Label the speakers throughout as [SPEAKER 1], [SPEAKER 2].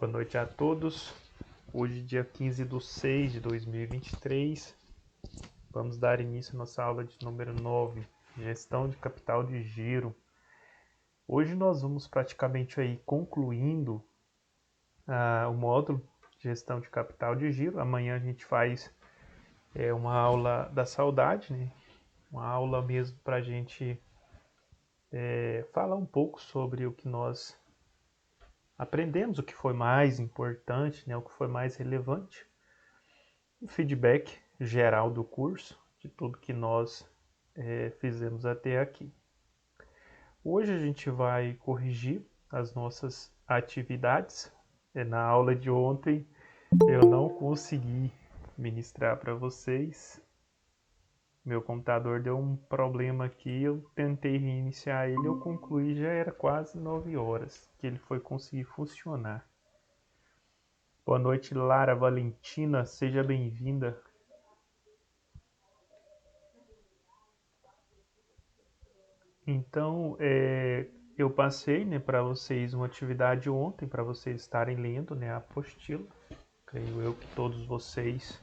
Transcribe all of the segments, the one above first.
[SPEAKER 1] Boa noite a todos. Hoje, dia 15/6/2023, vamos dar início à nossa aula de número 9, Gestão de Capital de Giro. Hoje nós vamos praticamente aí concluindo o módulo de Gestão de Capital de Giro. Amanhã a gente faz uma aula da saudade, né? Uma aula mesmo para a gente falar um pouco sobre o que nós aprendemos, o que foi mais importante, né, o que foi mais relevante, o feedback geral do curso, de tudo que nós fizemos até aqui. Hoje a gente vai corrigir as nossas atividades. Na aula de ontem eu não consegui ministrar para vocês. Meu computador deu um problema aqui, eu tentei reiniciar ele, eu concluí, já era quase 9 horas que ele foi conseguir funcionar. Boa noite, Lara Valentina, seja bem-vinda. Então, eu passei, né, para vocês uma atividade ontem, para vocês estarem lendo, né, a apostila. Creio eu que todos vocês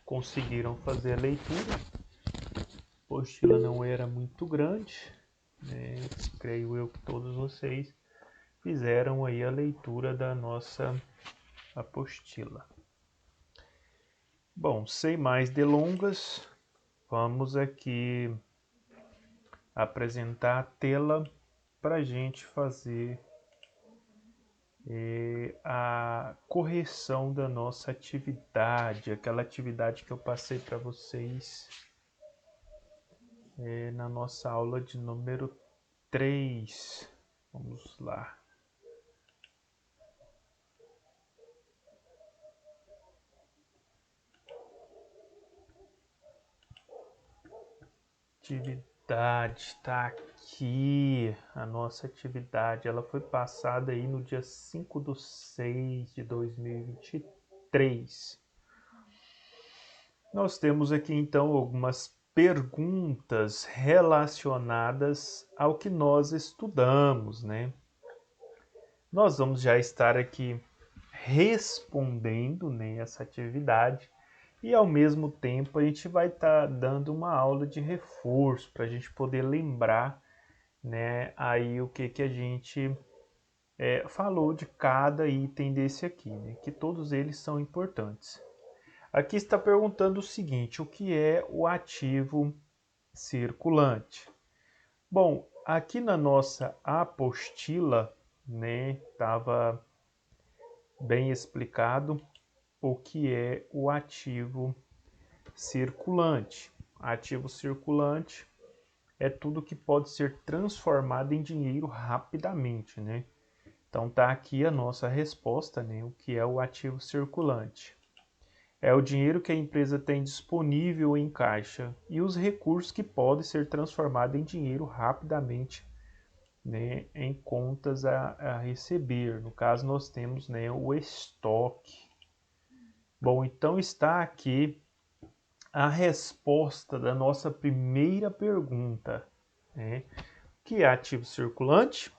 [SPEAKER 1] conseguiram fazer a leitura. A apostila não era muito grande, né, creio eu que todos vocês fizeram aí a leitura da nossa apostila. Bom, sem mais delongas, vamos aqui apresentar a tela para a gente fazer a correção da nossa atividade, aquela atividade que eu passei para vocês na nossa aula de número 3. Vamos lá. Atividade, está aqui a nossa atividade. Ela foi passada aí no dia 5/6/2023. Nós temos aqui então algumas perguntas relacionadas ao que nós estudamos, né? Nós vamos já estar aqui respondendo, né, essa atividade e ao mesmo tempo a gente vai estar dando uma aula de reforço para a gente poder lembrar, né, aí o que a gente falou de cada item desse aqui, né, que todos eles são importantes. Aqui está perguntando o seguinte: o que é o ativo circulante? Bom, aqui na nossa apostila, né, estava bem explicado o que é o ativo circulante. Ativo circulante é tudo que pode ser transformado em dinheiro rapidamente, né? Então tá aqui a nossa resposta, né? O que é o ativo circulante? É o dinheiro que a empresa tem disponível em caixa e os recursos que podem ser transformados em dinheiro rapidamente, né, em contas a receber. No caso, nós temos, né, o estoque. Bom, então está aqui a resposta da nossa primeira pergunta, né? Que é ativo circulante?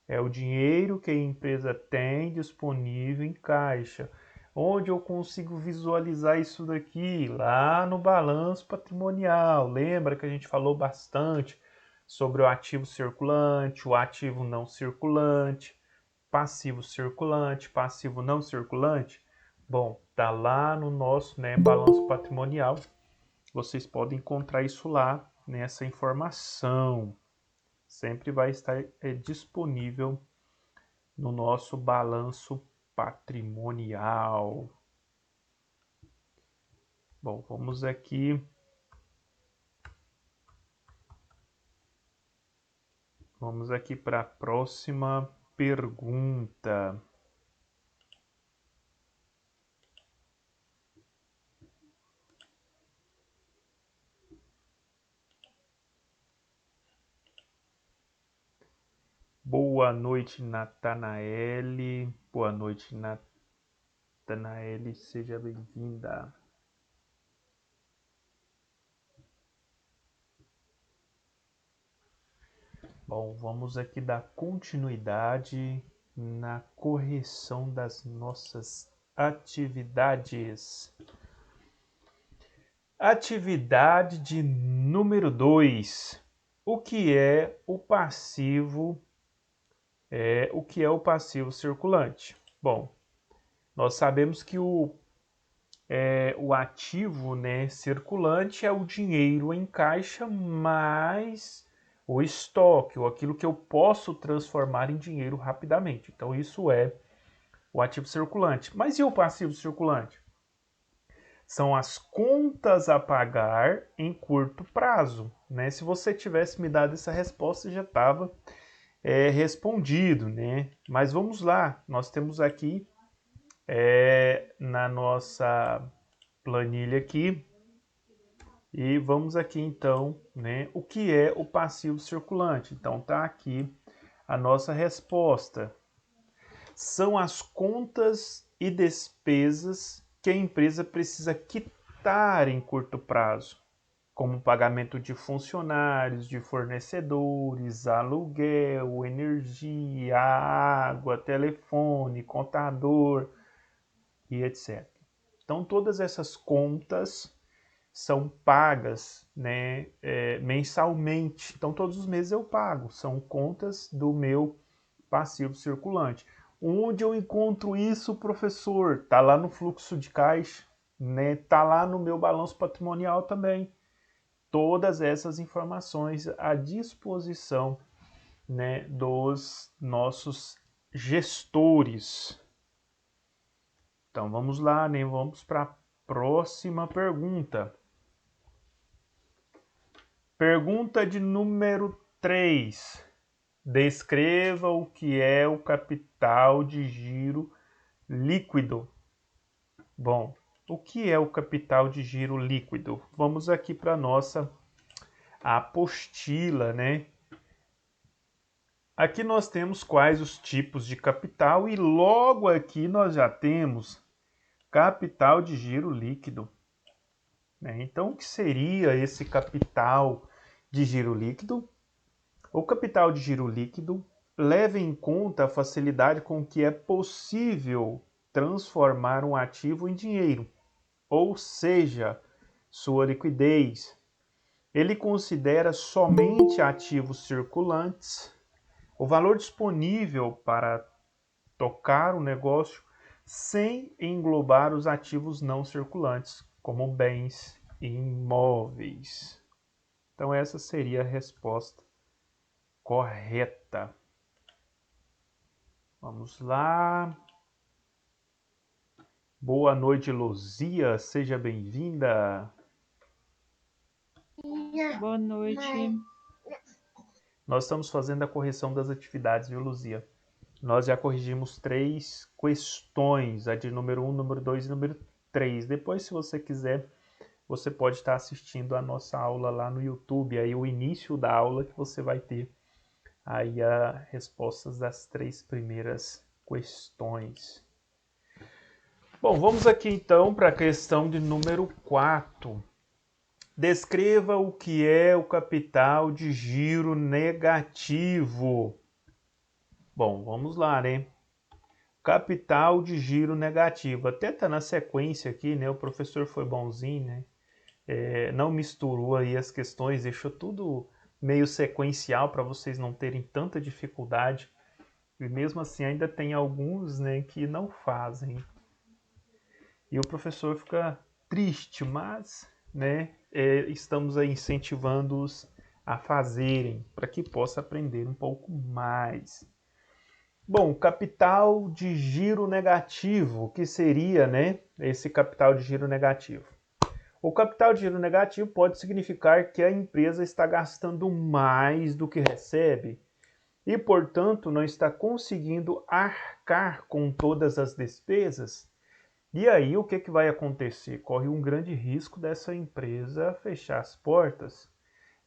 [SPEAKER 1] É o dinheiro que a empresa tem disponível em caixa. Onde eu consigo visualizar isso daqui? Lá no balanço patrimonial. Lembra que a gente falou bastante sobre o ativo circulante, o ativo não circulante, passivo circulante, passivo não circulante? Bom, tá lá no nosso, né, balanço patrimonial. Vocês podem encontrar isso lá, nessa informação. Sempre vai estar disponível no nosso balanço patrimonial. Bom, vamos aqui. Vamos aqui para a próxima pergunta. Boa noite, Natanaele. Boa noite, Natanaele. Seja bem-vinda. Bom, vamos aqui dar continuidade na correção das nossas atividades. Atividade de número 2. O que é o passivo? O que é o passivo circulante? Bom, nós sabemos que o ativo, né, circulante é o dinheiro em caixa mais o estoque, ou aquilo que eu posso transformar em dinheiro rapidamente. Então, isso é o ativo circulante. Mas e o passivo circulante? São as contas a pagar em curto prazo, né? Se você tivesse me dado essa resposta, já estava respondido, né? Mas vamos lá, nós temos aqui na nossa planilha aqui, e vamos aqui então, né? O que é o passivo circulante? Então tá aqui a nossa resposta. São as contas e despesas que a empresa precisa quitar em curto prazo, como pagamento de funcionários, de fornecedores, aluguel, energia, água, telefone, contador e etc. Então, todas essas contas são pagas, né, mensalmente. Então, todos os meses eu pago. São contas do meu passivo circulante. Onde eu encontro isso, professor? Tá lá no fluxo de caixa, né? Tá lá no meu balanço patrimonial também. Todas essas informações à disposição, né, dos nossos gestores. Então vamos lá, né? Vamos para a próxima pergunta. Pergunta de número 3. Descreva o que é o capital de giro líquido. Bom, o que é o capital de giro líquido? Vamos aqui para a nossa apostila, né? Aqui nós temos quais os tipos de capital e logo aqui nós já temos capital de giro líquido, né? Então, o que seria esse capital de giro líquido? O capital de giro líquido leva em conta a facilidade com que é possível transformar um ativo em dinheiro, ou seja, sua liquidez. Ele considera somente ativos circulantes, o valor disponível para tocar o negócio, sem englobar os ativos não circulantes, como bens imóveis. Então, essa seria a resposta correta. Vamos lá. Boa noite, Luzia. Seja bem-vinda.
[SPEAKER 2] Boa noite.
[SPEAKER 1] Nós estamos fazendo a correção das atividades, viu, Luzia? Nós já corrigimos 3 questões, a de número 1, número 2 e número 3. Depois, se você quiser, você pode estar assistindo a nossa aula lá no YouTube, aí o início da aula que você vai ter aí as respostas das 3 primeiras questões. Bom, vamos aqui então para a questão de número 4. Descreva o que é o capital de giro negativo. Bom, vamos lá, né? Capital de giro negativo. Até tá na sequência aqui, né? O professor foi bonzinho, né? Não misturou aí as questões, deixou tudo meio sequencial para vocês não terem tanta dificuldade. E mesmo assim ainda tem alguns, né, que não fazem. E o professor fica triste, mas, né, estamos aí incentivando-os a fazerem, para que possa aprender um pouco mais. Bom, capital de giro negativo, o que seria, né, esse capital de giro negativo? O capital de giro negativo pode significar que a empresa está gastando mais do que recebe e, portanto, não está conseguindo arcar com todas as despesas. E aí, o que vai acontecer? Corre um grande risco dessa empresa fechar as portas,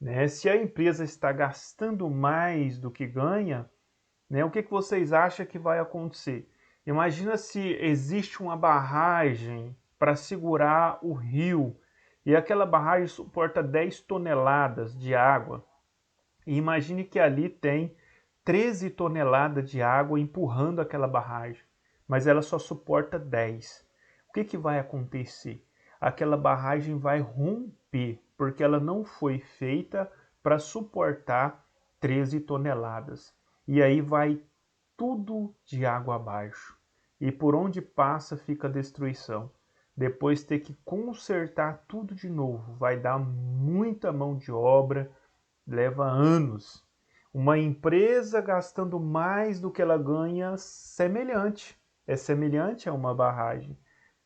[SPEAKER 1] né? Se a empresa está gastando mais do que ganha, né, o que vocês acham que vai acontecer? Imagina se existe uma barragem para segurar o rio e aquela barragem suporta 10 toneladas de água. E imagine que ali tem 13 toneladas de água empurrando aquela barragem, mas ela só suporta 10. O que vai acontecer? Aquela barragem vai romper, porque ela não foi feita para suportar 13 toneladas. E aí vai tudo de água abaixo. E por onde passa fica a destruição. Depois ter que consertar tudo de novo. Vai dar muita mão de obra, leva anos. Uma empresa gastando mais do que ela ganha, semelhante. É semelhante a uma barragem.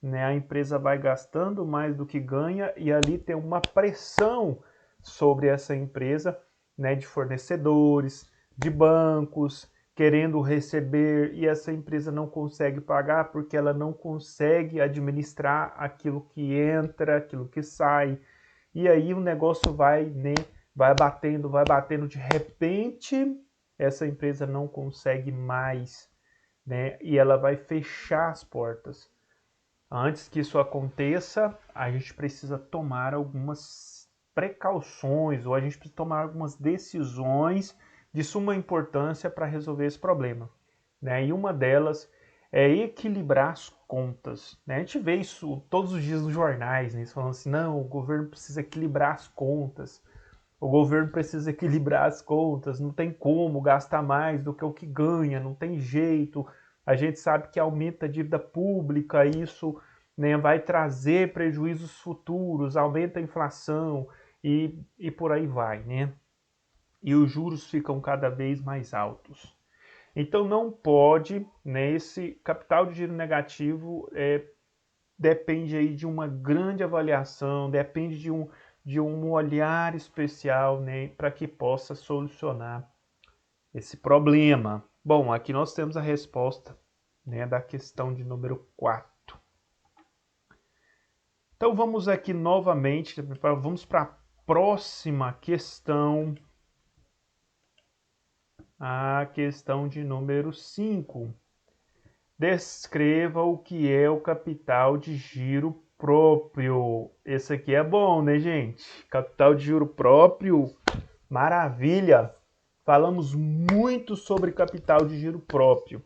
[SPEAKER 1] Né? A empresa vai gastando mais do que ganha e ali tem uma pressão sobre essa empresa, né, de fornecedores, de bancos, querendo receber e essa empresa não consegue pagar porque ela não consegue administrar aquilo que entra, aquilo que sai. E aí o negócio vai, né, vai batendo, de repente essa empresa não consegue mais, né, e ela vai fechar as portas. Antes que isso aconteça, a gente precisa tomar algumas precauções ou a gente precisa tomar algumas decisões de suma importância para resolver esse problema. Né? E uma delas é equilibrar as contas. Né? A gente vê isso todos os dias nos jornais, né? Eles falando assim, não, o governo precisa equilibrar as contas. O governo precisa equilibrar as contas, não tem como gastar mais do que o que ganha, não tem jeito. A gente sabe que aumenta a dívida pública, isso, né, vai trazer prejuízos futuros, aumenta a inflação e por aí vai, né? E os juros ficam cada vez mais altos. Então não pode, né, esse capital de giro negativo depende aí de uma grande avaliação, depende de um olhar especial, né, para que possa solucionar esse problema. Bom, aqui nós temos a resposta, né, da questão de número 4. Então vamos aqui novamente, vamos para a próxima questão, a questão de número 5. Descreva o que é o capital de giro próprio. Esse aqui é bom, né, gente? Capital de giro próprio, maravilha! Falamos muito sobre capital de giro próprio,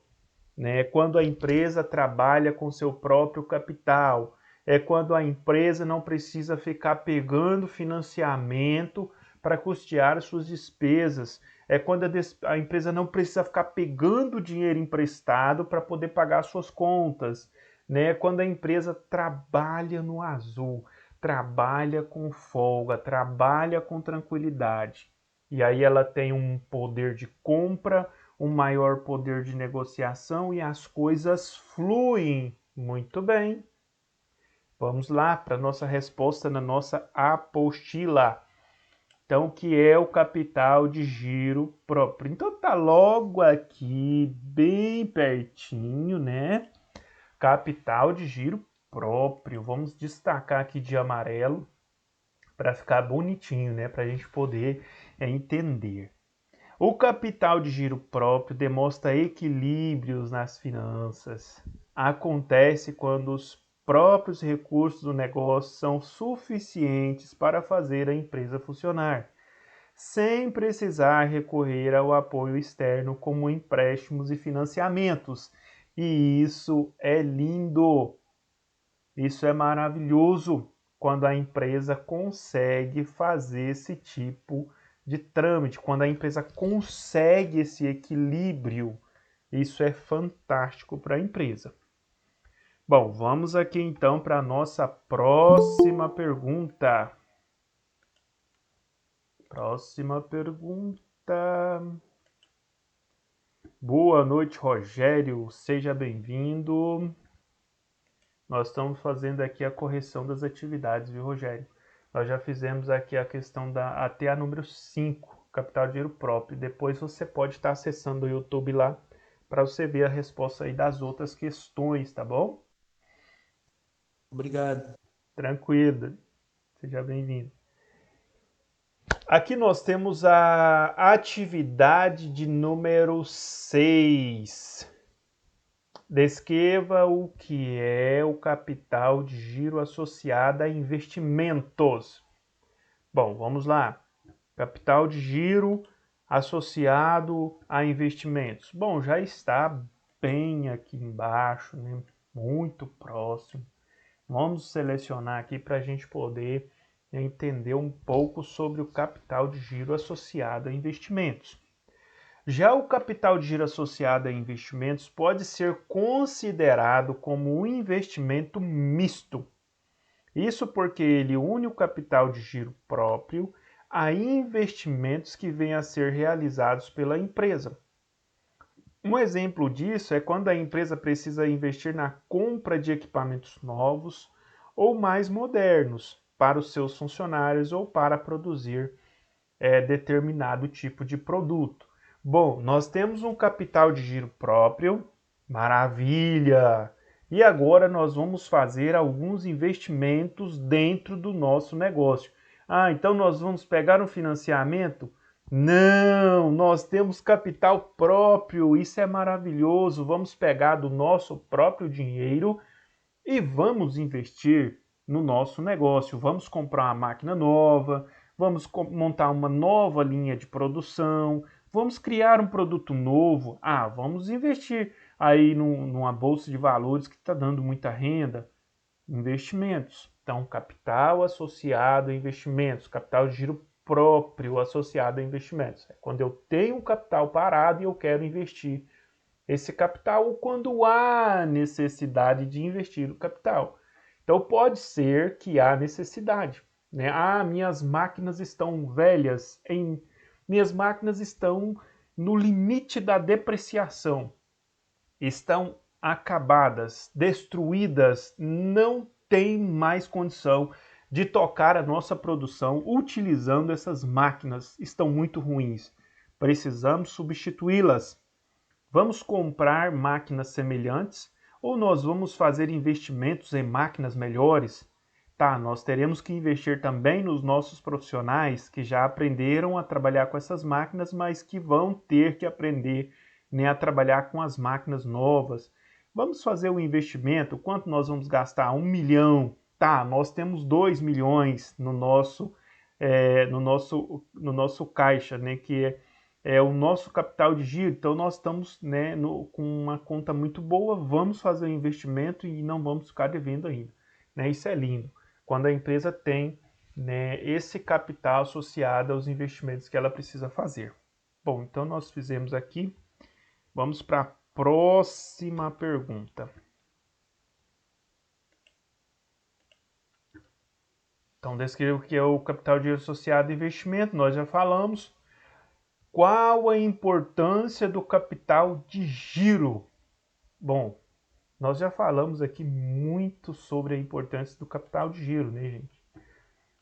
[SPEAKER 1] né? Quando a empresa trabalha com seu próprio capital, é quando a empresa não precisa ficar pegando financiamento para custear suas despesas. É quando a empresa não precisa ficar pegando dinheiro emprestado para poder pagar suas contas. Né? Quando a empresa trabalha no azul, trabalha com folga, trabalha com tranquilidade. E aí ela tem um poder de compra, um maior poder de negociação e as coisas fluem muito bem. Vamos lá para a nossa resposta na nossa apostila. Então, o que é o capital de giro próprio? Então, tá logo aqui, bem pertinho, né? Capital de giro próprio. Vamos destacar aqui de amarelo para ficar bonitinho, né? Para a gente poder entender. O capital de giro próprio demonstra equilíbrios nas finanças. Acontece quando os próprios recursos do negócio são suficientes para fazer a empresa funcionar, sem precisar recorrer ao apoio externo como empréstimos e financiamentos. E isso é lindo, isso é maravilhoso quando a empresa consegue fazer esse tipo de trâmite, quando a empresa consegue esse equilíbrio. Isso é fantástico para a empresa. Bom, vamos aqui então para a nossa próxima pergunta. Próxima pergunta. Boa noite, Rogério. Seja bem-vindo. Nós estamos fazendo aqui a correção das atividades, viu, Rogério? Nós já fizemos aqui a questão até a número 5, capital de dinheiro próprio. Depois você pode estar acessando o YouTube lá para você ver a resposta aí das outras questões, tá bom?
[SPEAKER 2] Obrigado.
[SPEAKER 1] Tranquilo. Seja bem-vindo. Aqui nós temos a atividade de número 6. Descreva o que é o capital de giro associado a investimentos. Bom, vamos lá. Capital de giro associado a investimentos. Bom, já está bem aqui embaixo, né? Muito próximo. Vamos selecionar aqui para a gente poder entender um pouco sobre o capital de giro associado a investimentos. Já o capital de giro associado a investimentos pode ser considerado como um investimento misto. Isso porque ele une o capital de giro próprio a investimentos que vêm a ser realizados pela empresa. Um exemplo disso é quando a empresa precisa investir na compra de equipamentos novos ou mais modernos para os seus funcionários ou para produzir determinado tipo de produto. Bom, nós temos um capital de giro próprio, maravilha! E agora nós vamos fazer alguns investimentos dentro do nosso negócio. Ah, então nós vamos pegar um financiamento? Não, nós temos capital próprio, isso é maravilhoso. Vamos pegar do nosso próprio dinheiro e vamos investir no nosso negócio. Vamos comprar uma máquina nova, vamos montar uma nova linha de produção, vamos criar um produto novo. Ah, vamos investir aí numa bolsa de valores que está dando muita renda. Investimentos. Então, capital associado a investimentos, capital de giro próprio associado a investimentos. É quando eu tenho um capital parado e eu quero investir esse capital ou quando há necessidade de investir o capital. Então pode ser que há necessidade, né? Ah, minhas máquinas estão velhas, minhas máquinas estão no limite da depreciação, estão acabadas, destruídas, não tem mais condição de tocar a nossa produção utilizando essas máquinas, estão muito ruins. Precisamos substituí-las. Vamos comprar máquinas semelhantes ou nós vamos fazer investimentos em máquinas melhores? Tá, nós teremos que investir também nos nossos profissionais que já aprenderam a trabalhar com essas máquinas, mas que vão ter que aprender, né, a trabalhar com as máquinas novas. Vamos fazer o investimento, quanto nós vamos gastar? 1 milhão. Tá, nós temos 2 milhões no nosso caixa, né, que é o nosso capital de giro, então nós estamos, né, com uma conta muito boa, vamos fazer o investimento e não vamos ficar devendo ainda. Né? Isso é lindo, quando a empresa tem, né, esse capital associado aos investimentos que ela precisa fazer. Bom, então nós fizemos aqui, vamos para a próxima pergunta. Então, descreva o que é o capital de giro associado a investimento, nós já falamos. Qual a importância do capital de giro? Bom, nós já falamos aqui muito sobre a importância do capital de giro, né, gente?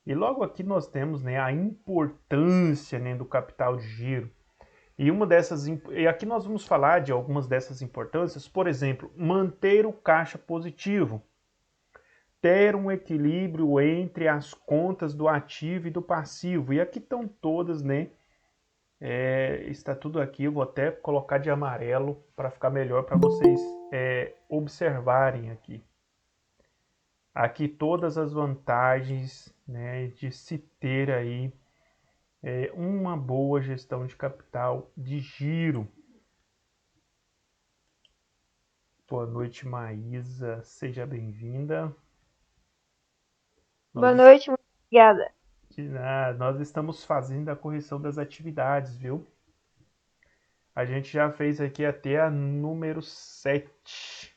[SPEAKER 1] E logo aqui nós temos, né, a importância, né, do capital de giro. E aqui nós vamos falar de algumas dessas importâncias, por exemplo, manter o caixa positivo, ter um equilíbrio entre as contas do ativo e do passivo. E aqui estão todas, né? Está tudo aqui, eu vou até colocar de amarelo para ficar melhor para vocês observarem aqui. Aqui todas as vantagens, né, de se ter aí uma boa gestão de capital de giro. Boa noite, Maísa, seja bem-vinda.
[SPEAKER 2] Boa noite, muito obrigada.
[SPEAKER 1] Nós estamos fazendo a correção das atividades, viu? A gente já fez aqui até a número 7.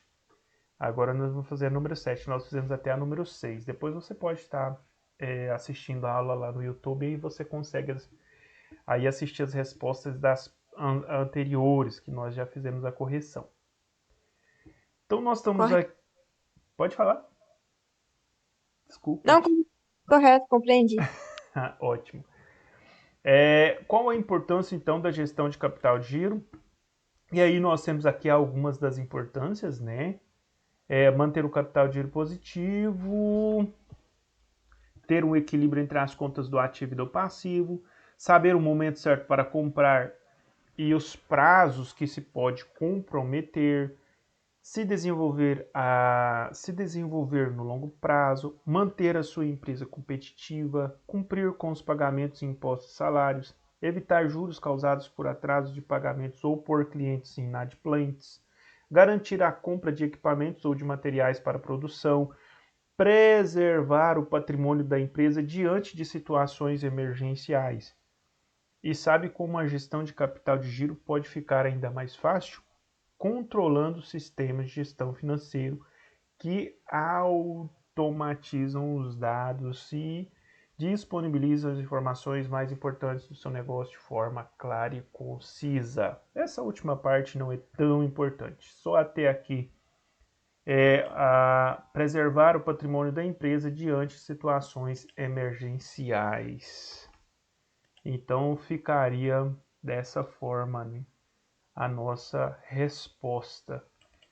[SPEAKER 1] Agora nós vamos fazer a número 7. Nós fizemos até a número 6. Depois você pode estar assistindo a aula lá no YouTube e você consegue aí assistir as respostas das anteriores, que nós já fizemos a correção. Então nós estamos aqui... Pode falar? Desculpa.
[SPEAKER 2] Não, correto, compreendi.
[SPEAKER 1] Ótimo. Qual a importância, então, da gestão de capital de giro? E aí nós temos aqui algumas das importâncias, né? Manter o capital de giro positivo, ter um equilíbrio entre as contas do ativo e do passivo, saber o momento certo para comprar e os prazos que se pode comprometer, se desenvolver no longo prazo, manter a sua empresa competitiva, cumprir com os pagamentos, impostos e salários, evitar juros causados por atrasos de pagamentos ou por clientes inadimplentes, garantir a compra de equipamentos ou de materiais para produção, preservar o patrimônio da empresa diante de situações emergenciais. E sabe como a gestão de capital de giro pode ficar ainda mais fácil? Controlando sistemas de gestão financeira que automatizam os dados e disponibilizam as informações mais importantes do seu negócio de forma clara e concisa. Essa última parte não é tão importante. Só até aqui preservar o patrimônio da empresa diante de situações emergenciais. Então ficaria dessa forma, né, a nossa resposta.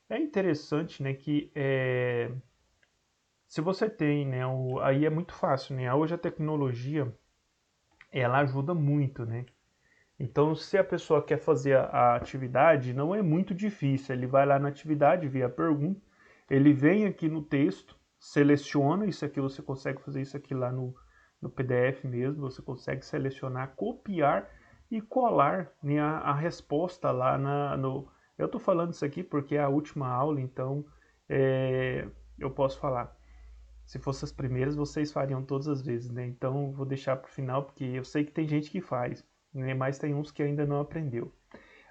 [SPEAKER 1] É interessante, né, que se você tem, né, aí é muito fácil, né? Hoje a tecnologia ela ajuda muito, né? Então, se a pessoa quer fazer a atividade, não é muito difícil. Ele vai lá na atividade, vê a pergunta, ele vem aqui no texto, seleciona, isso aqui você consegue fazer isso aqui lá no PDF mesmo, você consegue selecionar, copiar e colar, né, a resposta lá no... Eu estou falando isso aqui porque é a última aula, então eu posso falar. Se fossem as primeiras, vocês fariam todas as vezes, né? Então, vou deixar para o final, porque eu sei que tem gente que faz, né? Mas tem uns que ainda não aprendeu.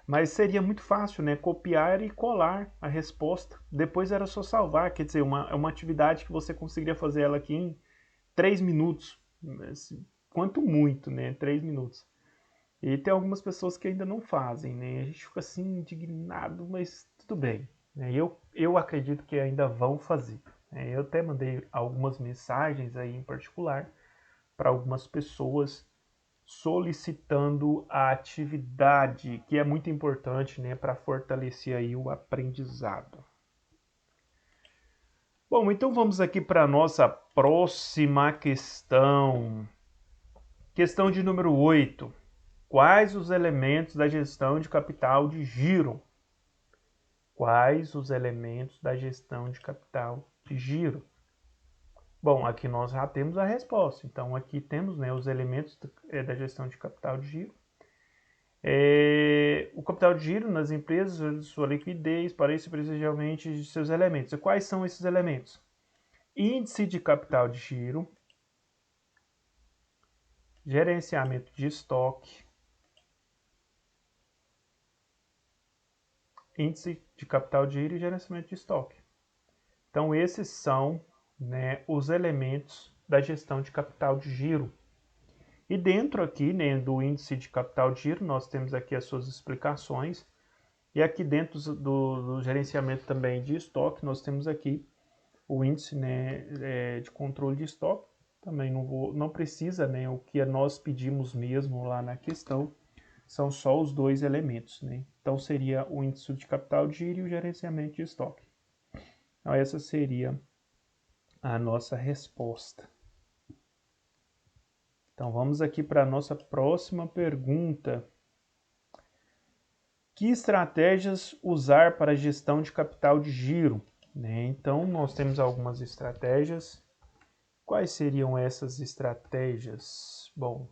[SPEAKER 1] Mas seria muito fácil, né? Copiar e colar a resposta. Depois era só salvar, quer dizer, uma atividade que você conseguiria fazer ela aqui em 3 minutos. Quanto muito, né? 3 minutos. E tem algumas pessoas que ainda não fazem, né? A gente fica assim indignado, mas tudo bem. Né? Eu acredito que ainda vão fazer. Eu até mandei algumas mensagens aí em particular para algumas pessoas solicitando a atividade, que é muito importante, né, para fortalecer aí o aprendizado. Bom, então vamos aqui para a nossa próxima questão. Questão de número 8. Quais os elementos da gestão de capital de giro? Quais os elementos da gestão de capital de giro? Bom, aqui nós já temos a resposta. Então, aqui temos, né, os elementos da gestão de capital de giro. O capital de giro nas empresas, sua liquidez, para isso precisa geralmente de seus elementos. E quais são esses elementos? Índice de capital de giro, gerenciamento de estoque, índice de capital de giro e gerenciamento de estoque. Então, esses são, né, os elementos da gestão de capital de giro. E dentro aqui, né, do índice de capital de giro, nós temos aqui as suas explicações. E aqui dentro do gerenciamento também de estoque, nós temos aqui o índice, né, de controle de estoque. Também não precisa, né, o que nós pedimos mesmo lá na questão, são só os dois elementos. Né? Então seria o índice de capital de giro e o gerenciamento de estoque. Então essa seria a nossa resposta. Então vamos aqui para a nossa próxima pergunta. Que estratégias usar para a gestão de capital de giro? Né? Então nós temos algumas estratégias. Quais seriam essas estratégias? Bom,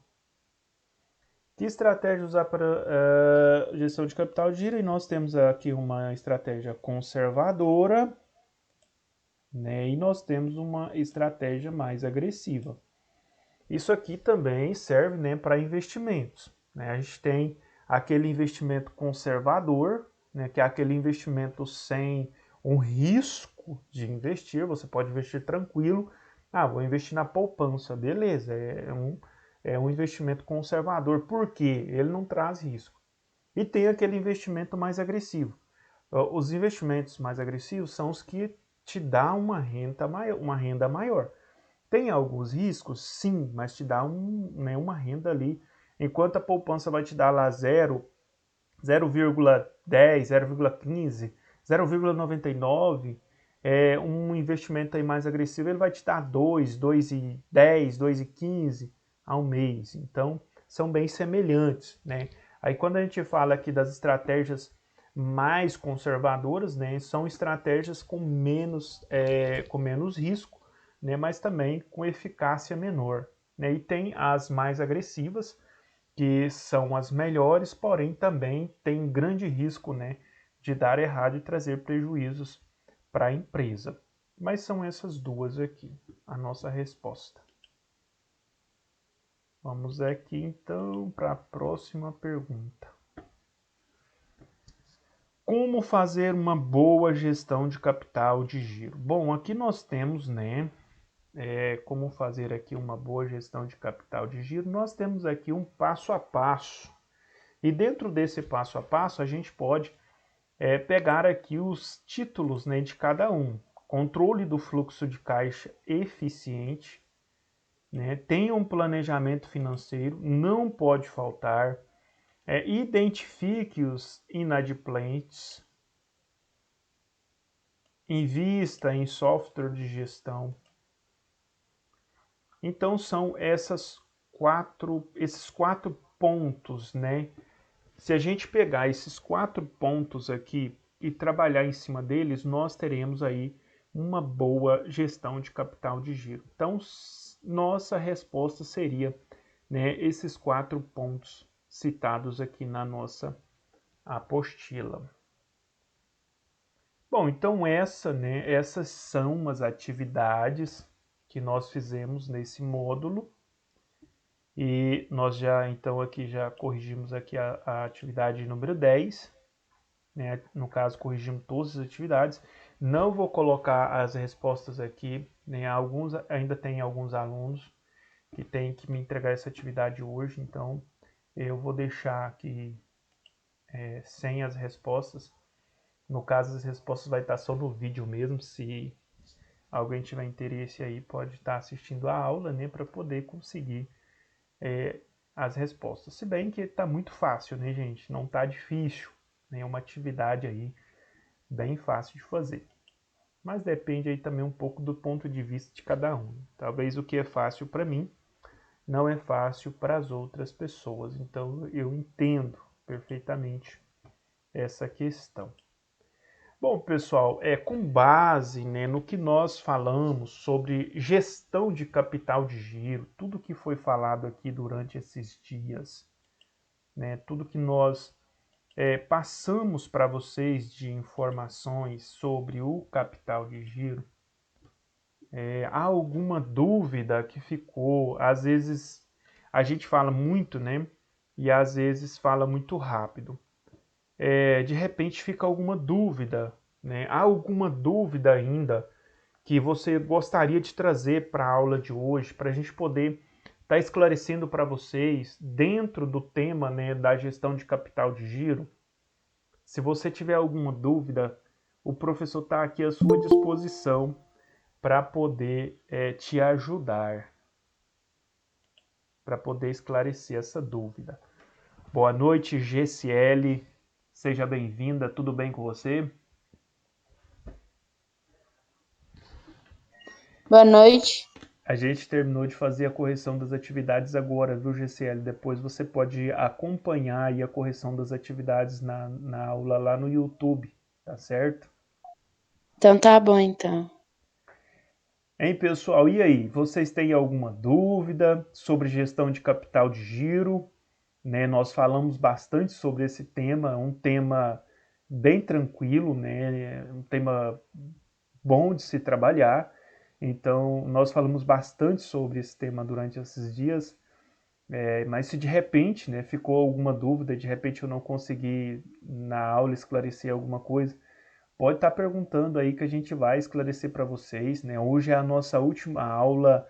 [SPEAKER 1] que estratégia usar para gestão de capital de giro? E nós temos aqui uma estratégia conservadora, né? E nós temos uma estratégia mais agressiva. Isso aqui também serve, né, para investimentos. Né? A gente tem aquele investimento conservador, né, que é aquele investimento sem um risco de investir. Você pode investir tranquilo. Vou investir na poupança. Beleza, é um investimento conservador. Por quê? Ele não traz risco. E tem aquele investimento mais agressivo. Os investimentos mais agressivos são os que te dão uma renda maior. Tem alguns riscos? Sim, mas te dá uma renda ali. Enquanto a poupança vai te dar lá 0,10, 0,15, 0,99, um investimento aí mais agressivo, ele vai te dar 2, 2,10, 2,15 ao mês. Então, são bem semelhantes, né? Aí quando a gente fala aqui das estratégias mais conservadoras, né, são estratégias com menos risco, né, mas também com eficácia menor. Né? E tem as mais agressivas, que são as melhores, porém também tem grande risco, né, de dar errado e trazer prejuízos para a empresa. Mas são essas duas aqui, a nossa resposta. Vamos aqui então para a próxima pergunta. Como fazer uma boa gestão de capital de giro? Bom, aqui nós temos, né, como fazer aqui uma boa gestão de capital de giro. Nós temos aqui um passo a passo. E dentro desse passo a passo, a gente pode pegar aqui os títulos, né, de cada um. Controle do fluxo de caixa eficiente, né? Tenha um planejamento financeiro, não pode faltar. Identifique os inadimplentes. Invista em software de gestão. Então são esses quatro pontos, né? Se a gente pegar esses 4 pontos aqui e trabalhar em cima deles, nós teremos aí uma boa gestão de capital de giro. Então, nossa resposta seria, né, esses 4 pontos citados aqui na nossa apostila. Bom, então essas são as atividades que nós fizemos nesse módulo. E nós já, então, aqui já corrigimos aqui a atividade número 10, né? No caso, corrigimos todas as atividades. Não vou colocar as respostas aqui, né? Ainda tem alguns alunos que têm que me entregar essa atividade hoje, então eu vou deixar aqui sem as respostas. No caso, as respostas vai estar só no vídeo mesmo. Se alguém tiver interesse aí, pode estar assistindo a aula, né? Para poder conseguir as respostas. Se bem que está muito fácil, né, gente? Não está difícil. É uma atividade aí bem fácil de fazer. Mas depende aí também um pouco do ponto de vista de cada um. Talvez o que é fácil para mim não é fácil para as outras pessoas. Então eu entendo perfeitamente essa questão. Bom, pessoal, com base, né, no que nós falamos sobre gestão de capital de giro, tudo que foi falado aqui durante esses dias, né, tudo que nós passamos para vocês de informações sobre o capital de giro, há alguma dúvida que ficou? Às vezes a gente fala muito, né, e às vezes fala muito rápido. De repente fica alguma dúvida, né? Há alguma dúvida ainda que você gostaria de trazer para a aula de hoje, para a gente poder estar esclarecendo para vocês dentro do tema, né, da gestão de capital de giro? Se você tiver alguma dúvida, o professor está aqui à sua disposição para poder te ajudar, para poder esclarecer essa dúvida. Boa noite, GCL. Seja bem-vinda, tudo bem com você?
[SPEAKER 3] Boa noite.
[SPEAKER 1] A gente terminou de fazer a correção das atividades agora, viu, GCL? Depois você pode acompanhar aí a correção das atividades na aula lá no YouTube, tá certo?
[SPEAKER 3] Então tá bom, então.
[SPEAKER 1] Hein, pessoal? E aí? Vocês têm alguma dúvida sobre gestão de capital de giro? Né? Nós falamos bastante sobre esse tema, um tema bem tranquilo, né? Um tema bom de se trabalhar. Então, nós falamos bastante sobre esse tema durante esses dias, mas se de repente, né, ficou alguma dúvida, de repente eu não consegui na aula esclarecer alguma coisa, pode estar perguntando aí que a gente vai esclarecer para vocês, né? Hoje é a nossa última aula,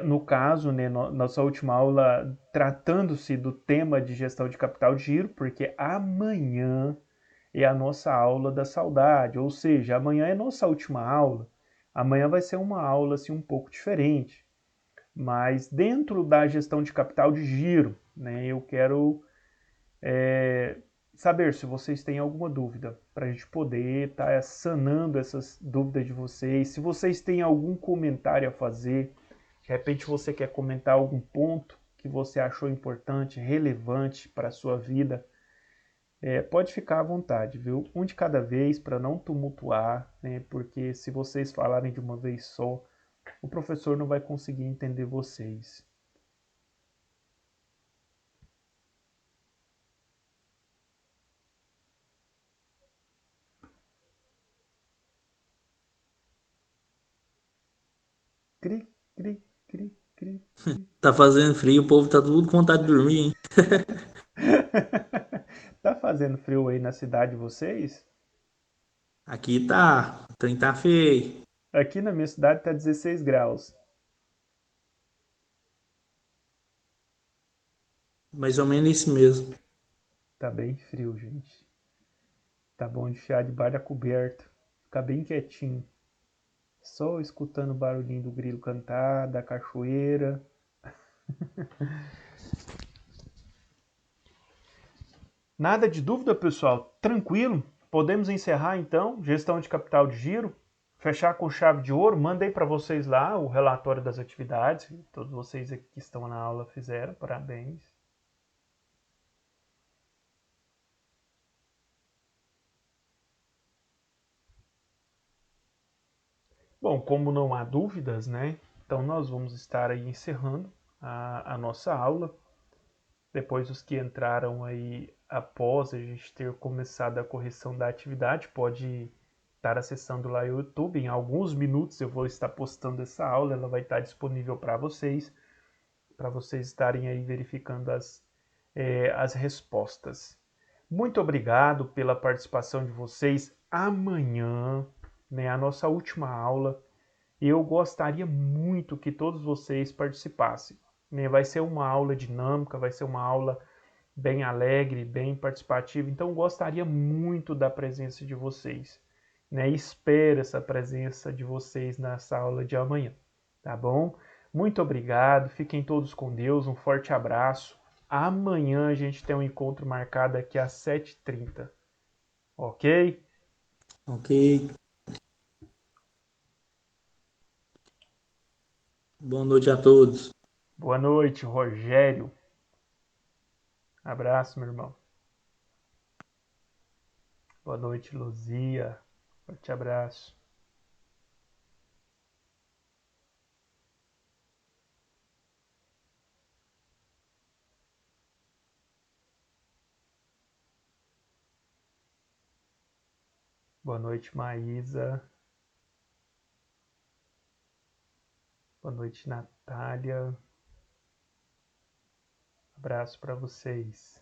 [SPEAKER 1] no caso, né, nossa última aula tratando-se do tema de gestão de capital de giro, porque amanhã é a nossa aula da saudade, ou seja, amanhã é nossa última aula. Amanhã vai ser uma aula assim um pouco diferente, mas dentro da gestão de capital de giro, né, eu quero saber se vocês têm alguma dúvida para a gente poder estar sanando essas dúvidas de vocês. Se vocês têm algum comentário a fazer, de repente você quer comentar algum ponto que você achou importante, relevante para a sua vida, pode ficar à vontade, viu? Um de cada vez para não tumultuar, né? Porque se vocês falarem de uma vez só, o professor não vai conseguir entender vocês. Cri, cri, cri, cri.
[SPEAKER 4] Tá fazendo frio, o povo tá tudo com vontade de dormir, hein?
[SPEAKER 1] Tá fazendo frio aí na cidade de vocês?
[SPEAKER 4] Aqui tá, o trem tá feio.
[SPEAKER 1] Aqui na minha cidade tá 16 graus.
[SPEAKER 4] Mais ou menos isso mesmo.
[SPEAKER 1] Tá bem frio, gente. Tá bom de fiar debaixo da coberta. Ficar bem quietinho. Só escutando o barulhinho do grilo cantar, da cachoeira. Nada de dúvida, pessoal? Tranquilo? Podemos encerrar então? Gestão de capital de giro? Fechar com chave de ouro? Mandei para vocês lá o relatório das atividades. Todos vocês aqui que estão na aula fizeram. Parabéns. Bom, como não há dúvidas, né? Então nós vamos estar aí encerrando a nossa aula. Depois os que entraram aí após a gente ter começado a correção da atividade, pode estar acessando lá o YouTube. Em alguns minutos eu vou estar postando essa aula, ela vai estar disponível para vocês estarem aí verificando as respostas. Muito obrigado pela participação de vocês. Amanhã, né, a nossa última aula, eu gostaria muito que todos vocês participassem. Né? Vai ser uma aula dinâmica, vai ser uma aula bem alegre, bem participativa. Então, gostaria muito da presença de vocês. Né? Espero essa presença de vocês nessa aula de amanhã. Tá bom? Muito obrigado. Fiquem todos com Deus. Um forte abraço. Amanhã a gente tem um encontro marcado aqui às 7h30. Ok?
[SPEAKER 4] Ok. Boa noite a todos.
[SPEAKER 1] Boa noite, Rogério. Abraço, meu irmão. Boa noite, Luzia. Forte abraço. Boa noite, Maísa. Boa noite, Natália. Abraço para vocês.